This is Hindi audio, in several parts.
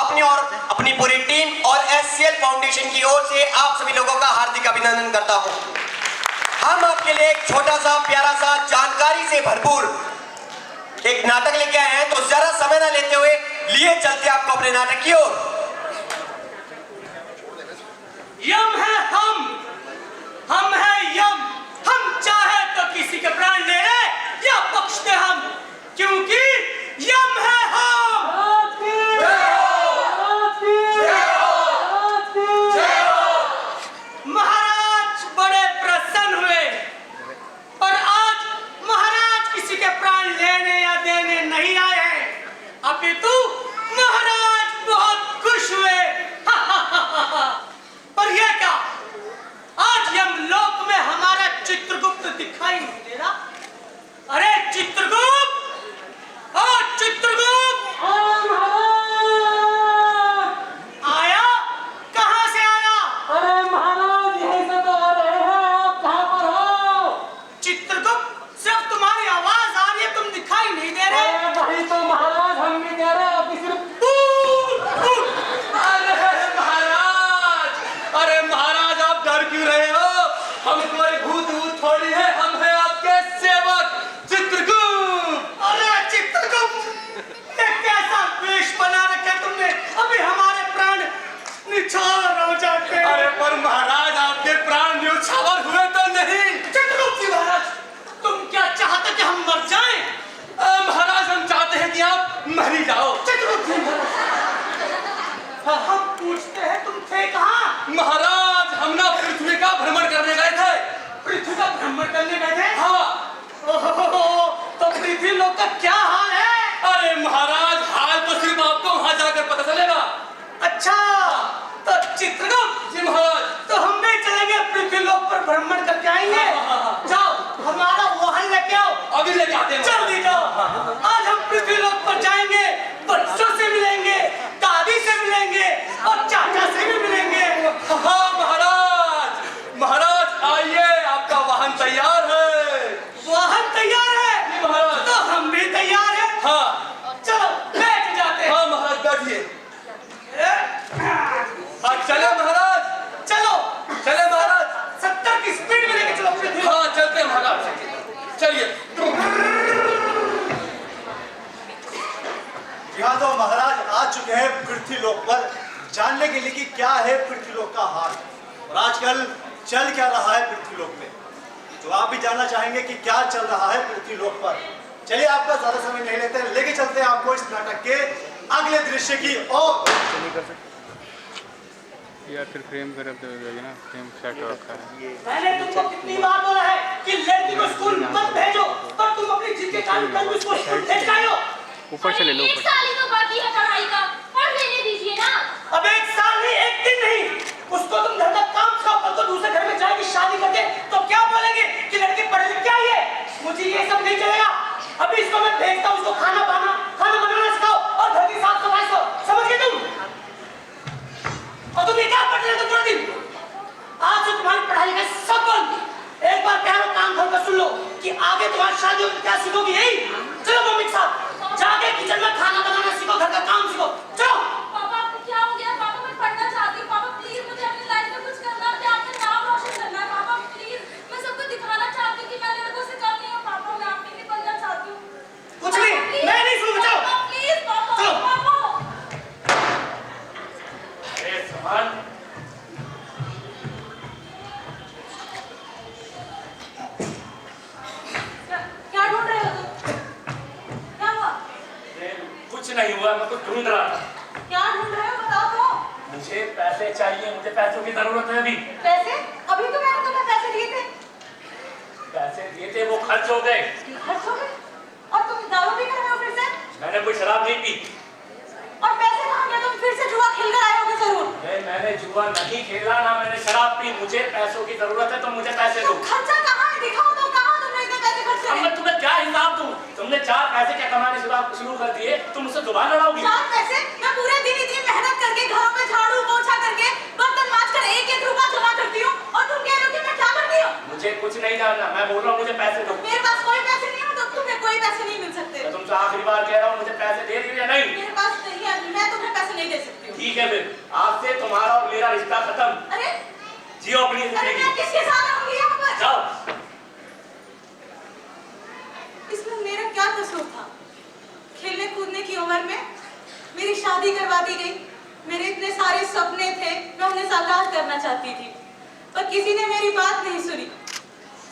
अपनी और अपनी पूरी टीम और एससीएल फाउंडेशन की ओर से आप सभी लोगों का हार्दिक अभिनंदन करता हूं। हम आपके लिए एक छोटा सा प्यारा सा जानकारी से भरपूर एक नाटक लेके आए हैं, तो जरा समय ना लेते हुए लिए चलते आपको अपने नाटक की ओर। यम है हम है यम। हम चाहे तो किसी के प्राण ले ले या बख्श दे हम, क्योंकि यम है हम। महाराज बड़े प्रसन्न हुए, पर आज महाराज किसी के प्राण लेने या देने नहीं आए हैं, अपितु महाराज बहुत खुश हुए। पर यह क्या, आज यमलोक में हमारा चित्रगुप्त दिखाई नहीं दे रहा। अरे चित्रगुप्त, ओ चित्रगुप्त, आया? कहां से आया? अरे महाराज यहीं से तो आ रहे हैं, आप कहां पर हो? चित्रगुप्त, सिर्फ तुम्हारी आवाज आ रही है, तुम दिखाई नहीं दे रहे। वही तो महाराज हम भी कह रहे हैं, आप सिर्फ अरे महाराज आप डर क्यों रहे हो? हम कोई भूत थोड़ी है, हम है आपके सेवक चित्रगुप्त। अरे चित्रगुप्त, ये कैसा वेश बना रखा तुमने, अभी हमारे प्राण निछावर हो जाते। अरे पर महाराज आपके प्राण न्यौछावर हुए तो नहीं। चित्रगुप्त जी महाराज, तुम क्या चाहते कि हम मर जाएं? महाराज हम चाहते हैं कि आप मर ही जाओ। चित्रगुप्त जी महाराज, हम पूछते हैं तुम थे कहाँ? महाराज हम ना पृथ्वी का भ्रमण करने गए थे। पृथ्वी का भ्रमण करने गए थे? हाँ। तो पृथ्वी लोक का क्या हाल है? अरे महाराज हाल तो सिर्फ आपको वहां जाकर पता चलेगा। अच्छा, तो चित्रगुप्त जी महाराज, तो हम भी चलेंगे पृथ्वी लोक पर भ्रमण करके आएंगे। जाओ हमारा वाहन लेके आओ। अभी लेके आते हैं। जल्दी जाओ। आज हम पृथ्वी लोक पर जाएंगे, बच्चों से मिलेंगे, दादी से मिलेंगे और चाचा से भी मिलेंगे। हाँ महाराज, महाराज आइए, आपका वाहन तैयार है। वाहन तैयार है? जी महाराज। तो हम भी तैयार हैं। हाँ चलो बैठ जाते हैं। हाँ महाराज बैठिए। चले महाराज, चलो चले महाराज। 70 की स्पीड में लेके चलो पृथ्वी। हाँ चलते हैं महाराज, चलिए। यहाँ तो महाराज आ चुके हैं पृथ्वी लोक पर जानने के लिए कि क्या है पृथ्वी लोक का हाल और आजकल चल क्या रहा है पृथ्वी लोक में। तो आप भी जानना चाहेंगे कि क्या चल रहा है पृथ्वी लोक पर। चलिए आपका ज्यादा समय नहीं लेते हैं, लेके चलते हैं आपको इस नाटक के अगले दृश्य की ओर। यार फिर फ्रेम खराब हो जाएगी ना, फ्रेम सेट हो रखा है। मैंने तुमको कितनी बार बोला है कि लड़की को स्कूल मत भेजो, पर तुम अपनी जिद के कारण कल भी स्कूल भेज आए हो। ऊपर से ले लो, एक साल ही तो बाकी है पढ़ाई का, पढ़ लेने दीजिए ना। अब एक साल नहीं, एक दिन नहीं, उसको तुम घर का काम सिखाओ, कल को दूसरे घर में जाएगी शादी करके तो क्या बोलेंगे कि लड़की पढ़ लिख के आई है। मुझे ये सब नहीं चलेगा। अभी इसको मैं भेजता हूँ, उसको खाना बनाना सिखाओ और घर की साफ सफाई को, समझ गए तुम? और तुम ये क्या पढ़ रहे हो पूरा दिन? आज से तुम्हारी पढ़ाई का सब बंद। एक बार कह रहा काम घर का सुन लो कि आगे तुम्हारी शादी होगी, क्या सीखोगी? यही चलो मम्मी के साथ जाके किचन में खाना बनाना सीखो, घर का काम सीखो। चलो। पापा आपको क्या हो गया? पापा मैं पढ़ना चाहती हूँ। पापा प्लीज मुझे अपनी लाइफ में कुछ करना है, अपना नाम रोशन करना है। पापा प्लीज, मैं सबको दिखाना चाहती हूँ कि मैं लड़कों से कम नहीं हूँ। पापा मैं आपके लिए बनना चाहती हूँ। कुछ नहीं, मैं नहीं सुनूंगा। चलो प्लीज पापा। चलो। पापा अरे समान क्या ढूंढ रहे हो तुम? क्या हुआ? कुछ नहीं हुआ, मैं कुछ ढूंढ रहा था। क्या ढूंढ रहे हो बताओ तो। मुझे पैसे चाहिए, मुझे पैसों की जरूरत है अभी। पैसे? अभी तो मैंने तुम्हें पैसे दिए थे। पैसे दिए थे, वो खर्च हो गए। खर्च हो गए? और तुम दारू भी कर रहे हो फिर से? मैंने कोई शराब नहीं पी। और पैसे कहाँ गए? तुम फिर से जुआ खेल कर आए होगे जरूर। मैंने जुआ नहीं खेला, ना मैंने शराब पी। मुझे पैसों की जरूरत है तो मुझे पैसे दो। खर्चा कहाँ है? दिखाओ तो, कहाँ तुमने इतने पैसे खर्च अब करे? मैं तुम्हें क्या हिसाब दूं? तुमने 4 पैसे क्या कमाने शुरू कर दिए, तुम मुझसे दोबारा लड़ाओगी? 4 पैसे? मैं पूरे दिन इतनी मेहनत करके घरों में झाड़ू पोछा करके बर्तन मांज कर 1-1 रुपया जमा करती हूँ और तुम कह रहे हो कि मैं क्या करती हूँ? मुझे कुछ नहीं जानना, मैं बोल रहा हूँ मुझे पैसे दो। मेरे पास कोई पैसे नहीं है, तो तुम्हें कोई पैसे नहीं मिल सकते। मैं तुमसे आखिरी बार कह रहा हूँ, मुझे पैसे दे रही हो या नहीं? मेरे पास नहीं है, मैं तुम्हें पैसे नहीं दे सकती। ठीक है फिर आज से तुम्हारा और मेरा रिश्ता खत्म। अरे जियो अपनी अरे जिंदगी। मैं किसके साथ रहूंगी यहाँ पर? जाओ। इसमें मेरा क्या कसूर था? खेलने कूदने की उम्र में मेरी शादी करवा दी गई। मेरे इतने सारे सपने थे, मैं उन्हें साकार करना चाहती थी, पर किसी ने मेरी बात नहीं सुनी।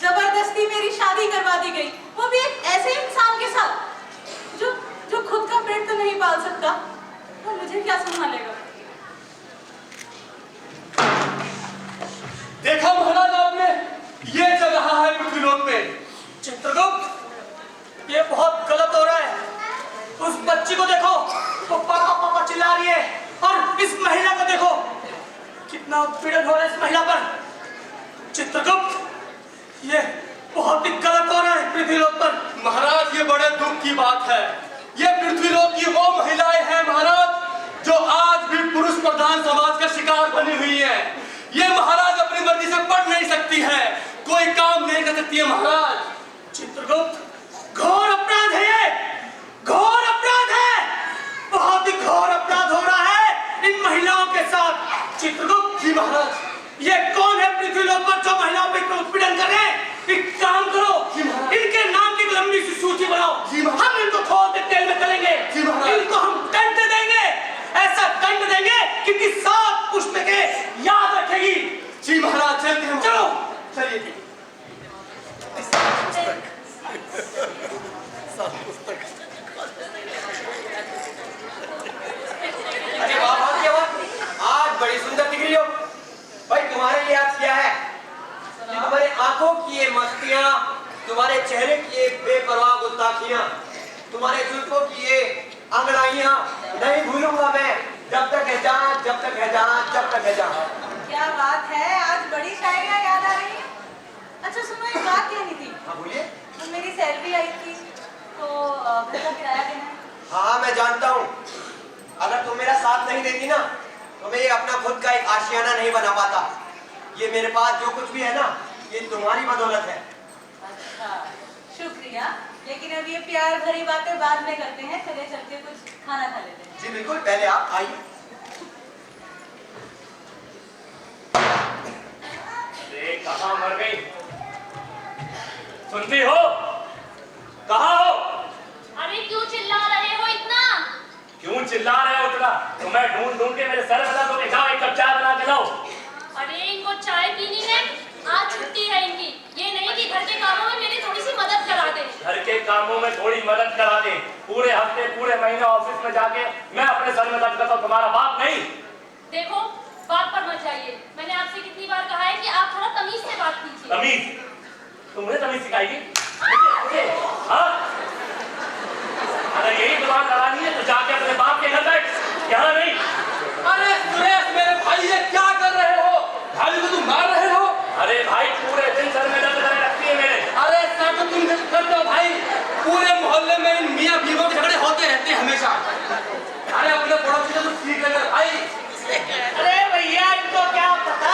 जबरदस्ती मेरी शादी करवा दी गई, वो भी एक ऐसे इंसान के साथ जो खुद का पेट तो नहीं पाल सकता, वो मुझे क्या संभालेगा? देखा महाराज आपने, ये चल रहा है पृथ्वीलोक में। चित्रगुप्त, ये बहुत गलत हो रहा है। उस बच्ची को देखो, वो पापा पापा चिल्ला रही है, और इस महिला को देखो, कितना उत्पीड़न हो रहा है इस महिला पर। चित्रगुप्त, ये बहुत ही गलत हो रहा है पृथ्वीलोक पर। महाराज ये बड़े दुख की बात है। ये पृथ्वीलोक की वो महिलाएं हैं महाराज जो आज भी पुरुष प्रधान समाज का शिकार बनी हुई है। ये महाराज अपनी मर्जी से पढ़ नहीं सकती है, कोई काम नहीं कर सकती है महाराज। चित्रगुप्त, घोर अपराध है ये, घोर अपराध है, बहुत ही घोर अपराध हो रहा है इन महिलाओं के साथ। चित्रगुप्त जी महाराज, ये कौन है पृथ्वीलोक पर जो महिलाओं पर इतना उत्पीड़न कर रहे हैं? एक काम करो, इनके नाम की एक लंबी सी सूची बनाओ, हम इनको थोड़ा तेल में तलेंगे, इनको हम दंड देंगे, ऐसा दंड देंगे कि इनकी 7 पुस्तकें याद रखेगी। जी महाराज चलते हैं। चलो चलिए। अरे वाह वाह क्या बात, आज बड़ी सुंदर दिख रही हो। भाई तुम्हारे लिए आज क्या है कि तुम्हारे आंखों की ये मस्तियां, तुम्हारे चेहरे की ये बेपरवाह गुस्ताखियां, तुम्हारे जुल्फों की ये अंगड़ाइयां नहीं भूलूंगा मैं, जब तक है जान, जब तक है जान, जब तक है जान। क्या बात है, आज बड़ी शायरियाँ याद आ रही हैं। अच्छा सुनो, एक बात कहनी थी। हाँ बोलिए। तो मेरी सैलरी आई थी, तो घर का किराया देना है। हाँ मैं जानता हूँ, अगर तुम मेरा साथ नहीं देती ना तो मैं ये अपना खुद का एक आशियाना नहीं बना पाता। ये मेरे पास जो कुछ भी है ना, ये तुम्हारी बदौलत है। अच्छा शुक्रिया, लेकिन अब ये प्यार भरी बातें बाद में करते हैं, चले चल के कुछ खाना खा लेते हैं। जी बिल्कुल, पहले आप आइए। अरे कहाँ मर गई? सुनती हो? कहाँ हो? अरे क्यों चिल्ला रहे हो इतना? क्यों चिल्ला रहे हो इतना? तुम्हें ढूंढ ढूंढ के मेरे सर में दर्द हो गया। जाओ एक कप चाय बना के लाओ। अरे इनको चाय पीनी है, आज छुट्टी है इनकी। ये नहीं कि घर के कामों में मेरी थोड़ी सी मदद करा दे। घर के कामों में थोड़ी मदद करा दे, पूरे हफ्ते पूरे महीने ऑफिस में जाके मैं अपने सर में दर्द करता हूँ, तुम्हारा बाप नहीं। देखो बात पर मत जाइए, मैंने आपसे कितनी बार कहा है कि आप थोड़ा तमीज से बात कीजिए। तमीज? तुमने तमीज सिखाएगी मुझे? हाँ? अगर यही जुबान लड़ानी है तो जाके अपने बाप के घर बैठ, यहाँ नहीं। अरे सुरेश मेरे भाई, ये क्या कर रहे हो? भाई को तुम मार रहे हो? अरे भाई पूरे दिन सर में दर्द करने लगती है मेरे। अरे सर तो तुम करते हो भाई, पूरे मोहल्ले में इन मियां बीवियों के झगड़े होते रहते हैं हमेशा। अरे अपने पड़ोसी को ठीक लगे भाई। अरे भैया इनको क्या पता,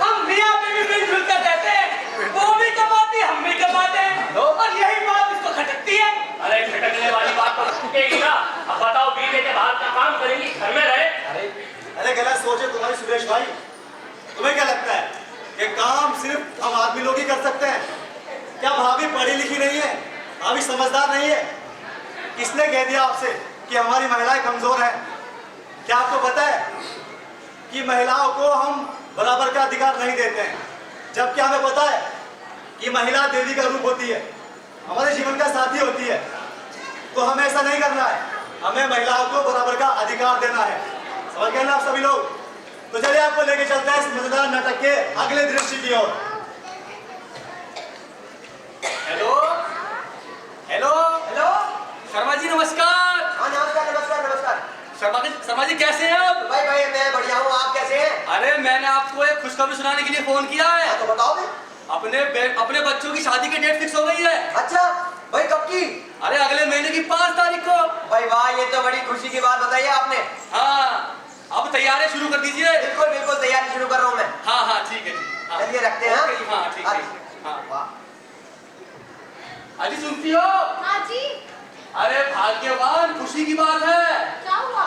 हम मियां बीवी मिलजुल कर रहते हैं, वो भी कमाती हम भी कमाते हैं, और यही बात इसको खटकती है। अरे खटकने वाली बात तो छूटेगी ना। अब बताओ, बीवी के बाहर का काम करेंगी, घर में रहे? अरे गलत सोच है तुम्हारी सुरेश भाई। तुम्हें क्या लगता है कि काम सिर्फ हम आदमी लोग ही कर सकते हैं? क्या भाभी पढ़ी लिखी नहीं है? भाभी समझदार नहीं है? किसने कह दिया आपसे कि हमारी महिलाएं कमजोर हैं? क्या आपको पता है कि महिलाओं को हम बराबर का अधिकार नहीं देते हैं, जबकि हमें पता है कि महिला देवी का रूप होती है, हमारे जीवन का साथी होती है। तो हमें ऐसा नहीं करना है, हमें महिलाओं को बराबर का अधिकार देना है। समझ गए ना आप सभी लोग? तो चलिए आपको लेके चलते हैं इस मजेदार नाटक के अगले दृश्य की ओर। Hello hello hello. Sharma ji नमस्कार। हाँ नमस्कार नमस्कार नमस्कार। शर्मा जी कैसे हैं आप? भाई भाई मैं बढ़िया हूँ, आप कैसे हैं? अरे मैंने आपको एक खुशखबरी सुनाने के लिए फोन किया है। हाँ, तो बताओ अपने बच्चों की शादी की डेट फिक्स हो गई है। अच्छा भाई, कब की? अरे अगले महीने की 5 तारीख को। भाई वाह, ये तो बड़ी खुशी की बात बताई है आपने। हाँ, अब तैयारियां शुरू कर दीजिए। बिल्कुल बिल्कुल, तैयारी शुरू कर रहा हूँ मैं। हाँ हाँ ठीक है जी। हाँ। चलिए रखते हैं। ओके जी, हाँ ठीक है। हाँ वाह। अजी सुनती हो? हाँ जी। अरे भाग्यवान, खुशी की बात है। क्या हुआ?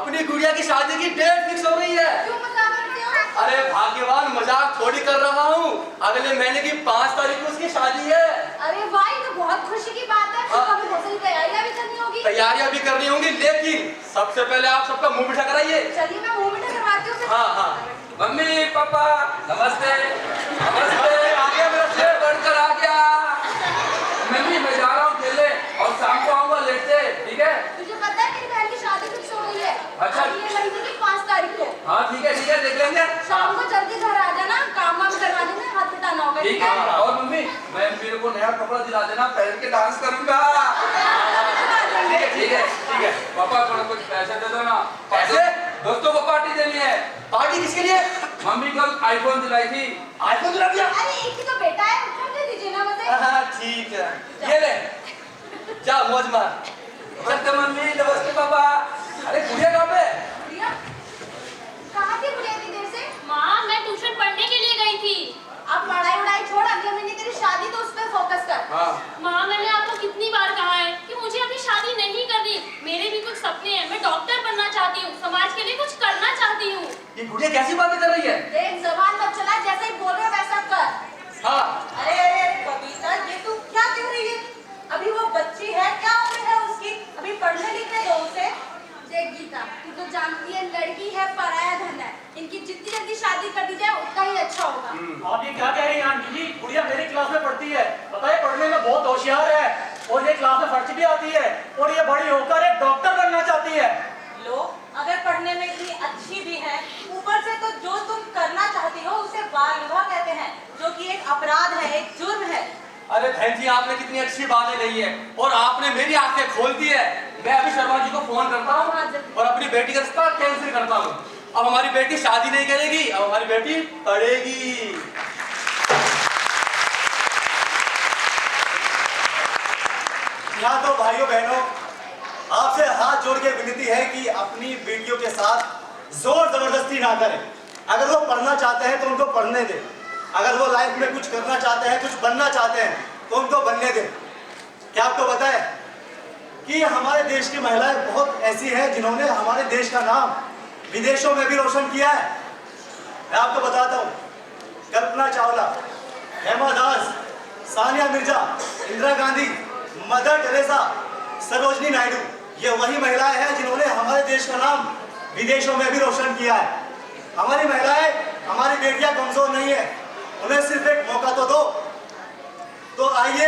अपनी गुड़िया की शादी की डेट फिक्स हो रही है। क्यों मजाक करते हो? अरे भाग्यवान, मजाक थोड़ी कर रहा हूँ। अगले महीने की 5 तारीख को उसकी शादी है। अरे वाह, ये तो बहुत खुशी की बात है। हाँ। तो अभी बहुत सारी तैयारियां भी करनी होगी। तैयारियां भी करनी होंगी, लेकिन सबसे पहले आप सबका मुंह मीठा कराइए। चलिए मैं मुंह मीठा करवाती हूँ। हाँ हाँ। मम्मी पापा नमस्ते। नमस्ते। आ गया मेरा शेर बनकर आ गया। मम्मी मैं जा रहा हूँ खेलने और शाम को आऊंगा लेट से, ठीक है? तुझे पता है मेरी बहन की शादी फिक्स हो गई है। अच्छा। अगले महीने की 5 तारीख को। हाँ ठीक है देख लेंगे। शाम को जल्दी घर आ जाना, काम वाम करवा देना, हाथ बटाना होगा। ठीक है। और मम्मी मैं मेरे को नया कपड़ा दिला देना, पहन के डांस करूंगा। ठीक है। पापा थोड़ा कुछ पैसे दे दो ना। पैसे? दोस्तों को पार्टी देनी है। पार्टी किसके लिए? मम्मी कल आईफोन दिलाई थी। आईफोन दिला दिया? अरे एक ही तो बेटा है, उसको दे दीजिए ना मुझे। हाँ ठीक है, ये ले जा मौज मार। नमस्ते मम्मी, नमस्ते पापा। अरे गुड़िया कहाँ पे? प्रिया, कहाँ थी प्रिया इतनी देर से? माँ मैं ट्यूशन पढ़ने के लिए गई थी। अब पढ़ाई वढ़ाई छोड़, अगले महीने तेरी शादी, तो उस पर फोकस कर। हाँ। माँ मैंने आपको कितनी बार कहा है कि मुझे अभी शादी नहीं करनी। मेरे भी कुछ सपने हैं, मैं डॉक्टर बनना चाहती हूँ, समाज के लिए कुछ करना चाहती हूँ। ये गुड़िया कैसी बातें कर रही है? देख जबान मत चला, जैसे ही बोल रहे हो वैसा कर। हाँ अरे बबीता, ये तू क्या कह रही है? अभी वो बच्ची है, क्या उम्र है उसकी? अभी पढ़ने लिखने दो उसे। देख गीता, तू तो जानती है लड़की है पराया धन है। इनकी जितनी जल्दी शादी कर दी जाए उतना ही अच्छा होगा। आप ये क्या कह रही हैं आंटी जी? गुड़िया मेरी क्लास में पढ़ती है, पता है पढ़ने में बहुत होशियार है, और ये क्लास में फर्स्ट भी आती है, और ये बड़ी होकर एक डॉक्टर बनना चाहती है। लो, अगर पढ़ने में इतनी अच्छी भी है, ऊपर से तो जो तुम करना चाहती हो उसे बाल विवाह कहते हैं, जो कि एक अपराध है, एक जुर्म है। अरे बहन जी, आपने कितनी अच्छी बातें कही है और आपने मेरी आंखें खोल दी है। मैं अभी शर्मा जी को फोन करता हाँ, हूँ जल्दी। और अपनी बेटी का रिश्ता कैंसिल करता हूँ। अब हमारी बेटी शादी नहीं करेगी, अब हमारी बेटी पढ़ेगी। यहाँ तो भाइयों बहनों, आपसे हाथ जोड़ के विनती है कि अपनी बेटियों के साथ जोर जबरदस्ती ना करें। अगर वो पढ़ना चाहते हैं तो उनको पढ़ने दें, अगर वो लाइफ में कुछ करना चाहते हैं, कुछ बनना चाहते हैं तो उनको बनने दें। क्या आपको पता है कि हमारे देश की महिलाएं बहुत ऐसी हैं जिन्होंने हमारे देश का नाम विदेशों में भी रोशन किया है। मैं आपको बताता हूँ, कल्पना चावला, हेमा दास, सानिया मिर्जा, इंदिरा गांधी, मदर टेरेसा, सरोजनी नायडू, ये वही महिलाएं हैं जिन्होंने हमारे देश का नाम विदेशों में भी रोशन किया है। हमारी महिलाएं, हमारी बेटियां कमजोर नहीं है, उन्हें सिर्फ एक मौका तो दो। तो आइए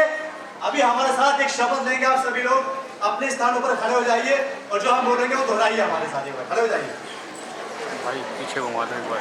अभी हमारे साथ एक शपथ लेंगे। आप सभी लोग अपने स्थानों पर खड़े हो जाइए और जो हम बोलेंगे वो दोहराइए हमारे साथ। खड़े हो जाइए। भाई पीछे घुमा दो एक बार।